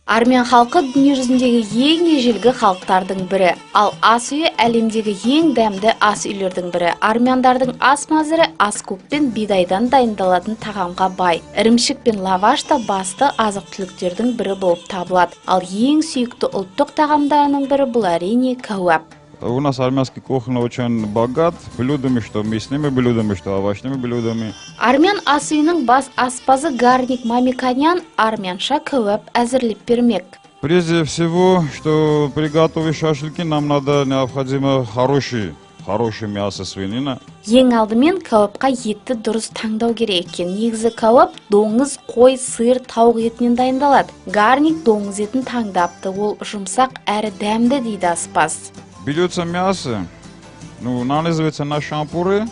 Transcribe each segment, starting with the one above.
Армян халқы дүние жүзіндегі ең ежелгі халықтардың бірі, ал ас үйі әлемдегі ең дәмді ас үйлердің бірі. Армяндардың ас мәзірі аскөк пен бидайдан дайындалатын тағамға бай. Ірімшік пен лаваш та басты азық-түліктердің бірі болып табылады. Ал ең сүйікті ұлттық тағамдарының бірі бұл әрине кәуап. У нас армянский кухня очень богат блюдами, что мясными блюдами, что овощными блюдами. Армян ас үйінің бас аспазы Гарник Мамиканян армянша кәуап әзірлеп бермек. Прежде всего, что приготовить шашлыки, нам надо необходимо хорошее мясо свинина. Ең алдымен кәуапқа етті дұрыс таңдау керек екен. Негізі кәуап доңыз, қой, сиыр, тауық етінен дайындалады. Гарник доңыз етін таңдапты. Ол жұмсақ әрі дәмді дейді аспаз. Берется мясо, нанизывается на шампуры.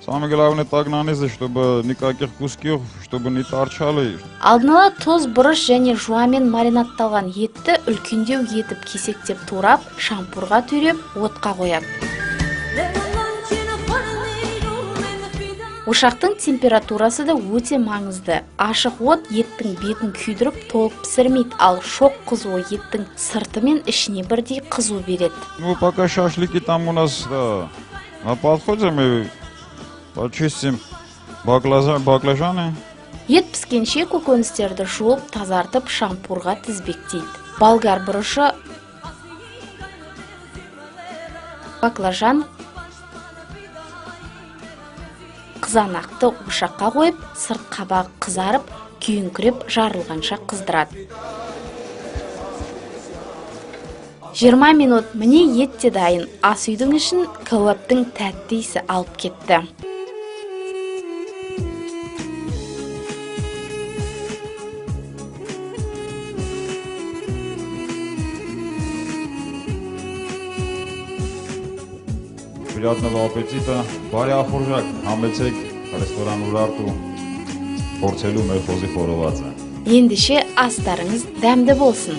Самое главное так нанизать, чтобы никаких кусков, чтобы не торчали. Алдын ала тоз, бұрыш және жуамен маринатталған етті үлкендеу етіп кесектеп турап, шампурға түйреп, отқа қояды. Ошақтың температурасы да өте маңызды. Ашық от еттің бетін күйдіріп толық пісірмейді, ал шоқ қызуы еттің сырты мен ішіне бірдей қызу береді. Пока шашлыки там у нас на подходе, мы почистим баклажаны. Ет піскенше көкөністерді жуып, тазартып, шампурға тізбектейді. Болгар бұрышы, баклажан, қызанақты ошаққа қойып, сырт қабағы қызарып, күйіңкіреп жарылғанша қыздырады. 20 минут міне ет те дайын. Ас үйдің ішін кәуаптың тәтті иісі алып кетті. Приятного аппетита. Բարի ախորժակ, համեցեք ռեստորան Urartu փորձելու մեր խոզի խորովածը. Ендеше астарыңыз дәмді болсын.